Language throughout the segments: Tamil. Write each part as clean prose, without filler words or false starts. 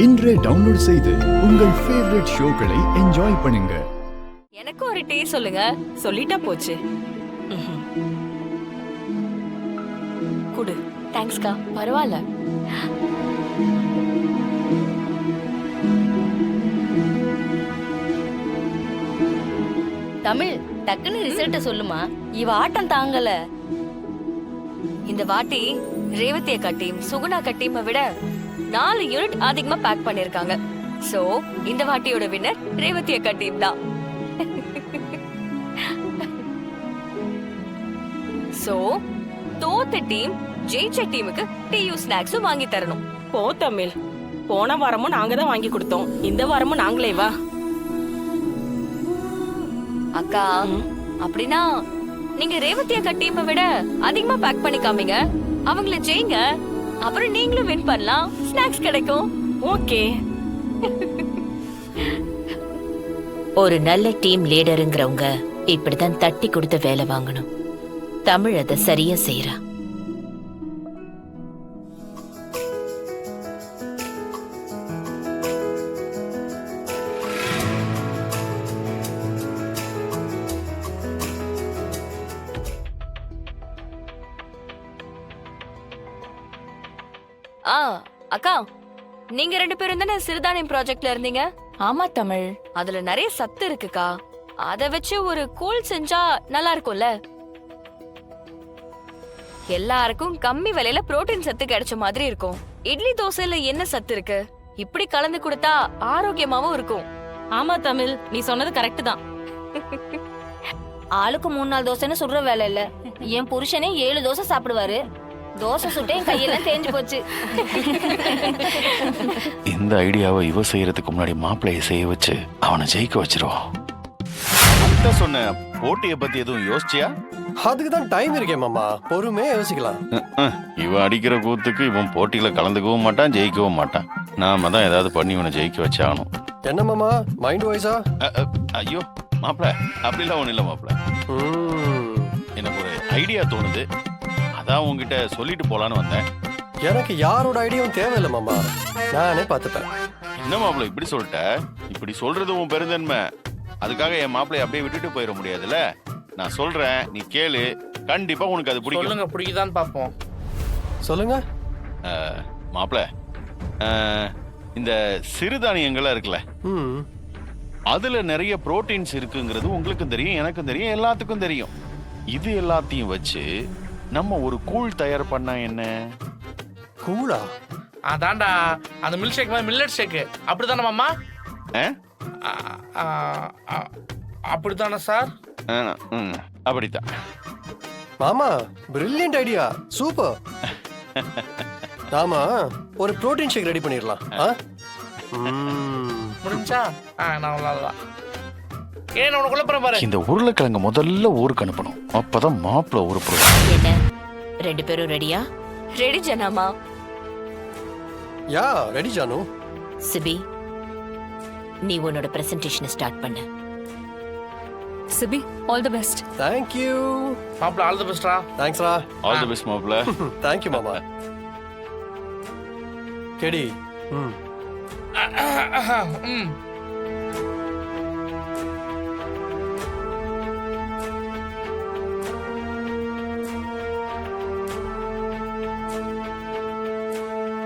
இன்றே டவுன்லோட் செய்து உங்கள் ஃபேவரட் ஷோக்களை என்ஜாய் பண்ணுங்க. எனக்கு ஒரு டீ சொல்லுங்க. சொல்லிட்டா போச்சு. குடு. தேங்க்ஸ்க்கா. பரவாயில்ல. தமிழ் டக்குன்னு ரிசல்ட்ட சொல்லுமா. இவ ஆட்டம் தாங்கல. இந்த வாட்டி ரேவதி அக்கா டீம் சுகுணா அக்கா டீமை விட 4 யூனிட் அதிகமா பேக் பண்ணிருக்காங்க. சோ இந்த வாட்டியோட வின்னர் ரேவதி அக்கா டீம் தான். சோ தோத்த டீம் ஜெயிச்ச டீமுக்கு டீயூ ஸ்நாக்ஸும் வாங்கி தரணும். போ தமிழ். போன வாரமும் நாங்க தான் வாங்கி கொடுத்தோம், இந்த வாரமும் நாங்களே வா. அக்கா அப்படின்னா நீங்க ரேவதி அக்கா டீமை விட அதிகமா பேக் பண்ணி காமிங்க. அவங்கள ஜெயிங்க. அப்புறம் நீங்களும் வின் பண்ணலாம். ஸ்நாக்ஸ் கிடைக்கும். ஓகே. ஒரு நல்ல டீம் லீடருங்கிறவங்க இப்படிதான் தட்டி கொடுத்து வேலை வாங்கணும். தமிழ் அதை சரியா செய்யறா. அக்கா நீங்க 2 பேரும் தானே சிறுதானியம் ப்ராஜெக்ட்ல இருந்தீங்க? ஆமா தமிழ். அதுல நிறைய சத்து இருக்குக்கா. அத வச்சு ஒரு கூழ் செஞ்சா நல்லா இருக்கும்ல. எல்லாருக்கும் கம்மி விலையில புரோட்டீன் சத்து கிடைச்ச மாதிரி இருக்கும். இட்லி தோசையில என்ன சத்து இருக்கு? இப்படி கலந்து கொடுத்தா ஆரோக்கியமாவும் இருக்கும். ஆமா தமிழ், நீ சொன்னது கரெக்ட் தான். ஆளுக்கு 3-4 தோசைன்னு சுடுற வேலை இல்ல. என் புருஷனே 7 தோசை சாப்பிடுவாரு. தோசை சுட்டே என் கையெல்லாம் தேஞ்சு போச்சு. இந்த ஐடியாவை இவ செய்யறதுக்கு முன்னாடி மாப்பிள்ளைய செய்ய வச்சு அவனை ஜெயிக்க வச்சிருவோம். சொன்ன போட்டிய பத்தி எதுவும் யோசிச்சியா? அதுக்கு தான் டைம் இருக்கே மாமா, பொறுமையா யோசிக்கலாம். இவன் அடிக்கிற கூத்துக்கு இவன் போட்டியில கலந்துக்கவும் மாட்டான், ஜெயிக்கவும் மாட்டான். நாம தான் ஏதாவது பண்ணி இவனை ஜெயிக்க வச்சாகணும். என்ன மாமா மைண்ட் வாய்ஸா? ஐயோ மாப்பிள்ள, அப்படிலாம் ஒண்ணு இல்ல மாப்பிள்ள. எனக்கு ஒரு ஐடியா தோணுது, அதான் உங்ககிட்ட சொல்லிட்டு போலான்னு வந்தேன். எனக்கு யாரோட ஐடியாவும் தேவையில்லை மாமா, நானே பார்த்துப்பேன். என்ன மாப்பிள்ள இப்படி சொல்லிட்ட? இப்படி சொல்றது உன் பெருந்தன்மை. அதுக்காக என் மாப்பிள்ளைய அப்படியே விட்டுட்டு போயிட முடியாதுல்ல. நான் சொல்றேன், நீ கேளு. கண்டிப்பா உனக்கு அது பிடிக்கும். சொல்லுங்க, பிடிக்குதான்னு பாப்போம். சொல்லுங்க மாப்பிள்ள. இந்த சிறுதானியங்கள்லாம் இருக்குல்ல, அதுல நிறைய புரோட்டீன்ஸ் இருக்குங்கிறது உங்களுக்கும் தெரியும், எனக்கும் தெரியும், எல்லாத்துக்கும் தெரியும். இது எல்லாத்தையும் வச்சு நம்ம ஒரு கூழ் தயார் பண்ணா என்ன? கூழா? அதான்டா அந்த மில்க் ஷேக் மாதிரி மில்லட் ஷேக். அப்படிதானே மாமா? அப்படித்தானே சார்? அப்படித்தான் மாமா, பிரில்லியன்ட் ஐடியா, சூப்பர். நாம ஒரு புரோட்டீன் ஷேக் ரெடி பண்ணிடலாம். முடிஞ்சா நான் விளாடலாம். ஏன் உனக்கு குழப்பறேன் பாரு. இந்த உருளைக்கிழங்கு முதல்ல ஊருக்கு அனுப்பணும், அப்பதான் மாப்பிள்ள ஊருக்கு. என்ன 2 பேரும் ரெடியா? ரெடி ஜனாமா? Yeah ready Janu. சிபி, நீ உன்னோட பிரசன்டேஷனை ஸ்டார்ட் பண்ணு. Sibi, all the best. Thank you. மாப்ள, ஆல் தி பெஸ்ட்ரா. Thanks ரா. ஆல் தி பெஸ்ட் மாப்பிள்ள. Thank you மாமா. கேடி.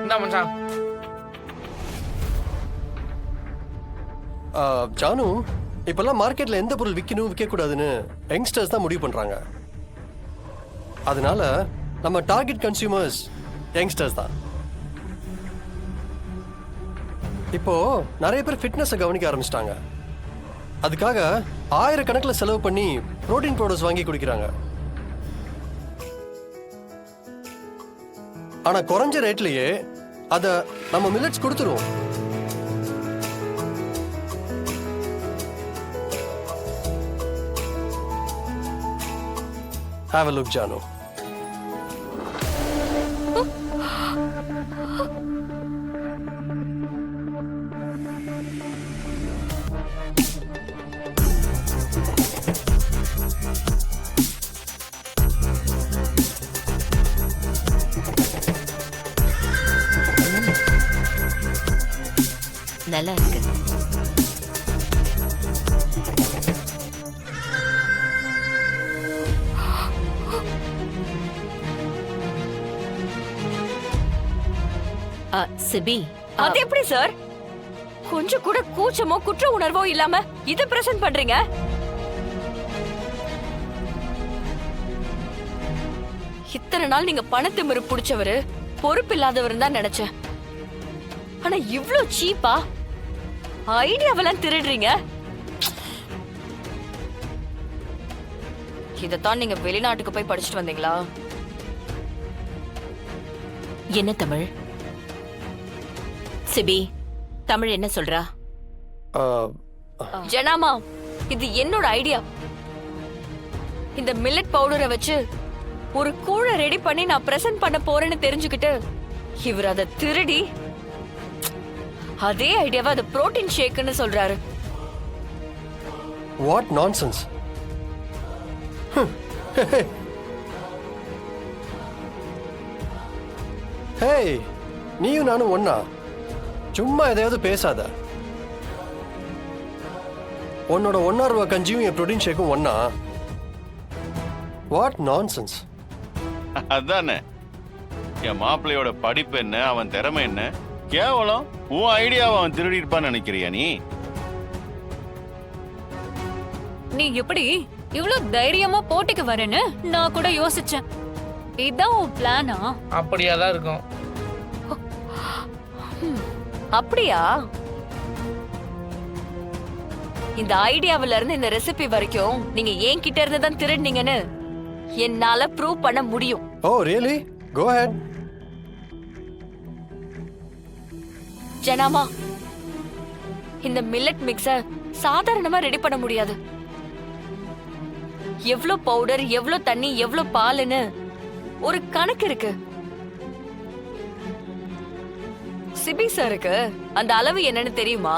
இந்தா மச்சான். ஜானு, இப்பெல்லாம் மார்க்கெட்ல எந்த பொருள் விற்கணும் விற்க கூடாதுன்னு யங்ஸ்டர்ஸ் தான் முடிவு பண்றாங்க. அதனால நம்ம டார்கெட் கன்சியூமர்ஸ் யங்ஸ்டர்ஸ் தான். இப்போ நிறைய பேர் ஃபிட்னஸை கவனிக்க ஆரம்பிச்சிட்டாங்க. அதுக்காக 1000 கணக்கில் செலவு பண்ணி புரோட்டீன் பவுடர்ஸ் வாங்கி குடிக்கிறாங்க. ஆனா குறைஞ்ச ரேட்லயே அதை நம்ம மில்லட்ஸ் கொடுத்துருவோம். Have a look, Janu. நல்லா இருக்கு. சிபி, அது எப்படி சார்? கொஞ்சம் கூட கூச்சமோ குற்ற உணர்வோ இல்லாம இத பிரசன்ட் பண்றீங்க? இத்தனை நாள் நீங்க பணத்திமிரு புடிச்சவரு, பொறுப்பில்லாதவர் தான் நினைச்சேன். ஆனா இவ்ளோ சீப்பா ஐடியாவெல்லாம் திருடுறீங்க. இதத்தான் நீங்க வெளிநாட்டுக்கு போய் படிச்சுட்டு வந்தீங்களா? என்ன தமிழ்? சிபி, தமிழ் என்ன சொல்றா? ஜனாமா, இது என்னோட ஐடியா. இந்த மில்லட் பவுடரை வச்சு ஒரு கூழை ரெடி பண்ணி நான் பிரசன்ட் பண்ண போறேன்னு தெரிஞ்சுக்கிட்டு இவர் அதை திருடி அதே ஐடியாவை அது புரோட்டீன் ஷேக்னு சொல்றாரு. What nonsense. ஹேய், நீயும் நானும் ஒண்ணா? சும்மா எதையாவது பேசாத. உன்னோட 1 ரூபா கஞ்சியும் என் ப்ரோட்டீன் ஷேக்கும் ஒண்ணா? What nonsense. அதானே, என் மாப்பிள்ளையோட படிப்பு என்ன, அவன் திறமை என்ன, கேவலம் உன் ஐடியாவை அவன் திருடி இருப்பான்னு நினைக்கிறியா நீ? நீ எப்படி இவ்ளோ தைரியமா போட்டிக்கு வரேன்னு நான் கூட யோசிச்சேன். இதான் உன் பிளானா? அப்படியா தான் இருக்கும். அப்படியா? இந்த ஐடியாவில இருந்து இந்த ரெசிபி வரைக்கும் நீங்க ஏன் கிட்ட இருந்து தான் திருடுனீங்கன்னு என்னால ப்ரூவ் பண்ண முடியும். ஓ ரியலி? கோ ஹெட். ஜனாமா, இந்த மில்லட் மிக்ஸ சாதாரணமா ரெடி பண்ண முடியாது. எவ்ளோ பவுடர், எவ்ளோ தண்ணி, எவ்ளோ பாலுன்னு ஒரு கணக்கு இருக்கு. சிபி சாருக்கு அந்த அளவு என்னன்னு தெரியுமா?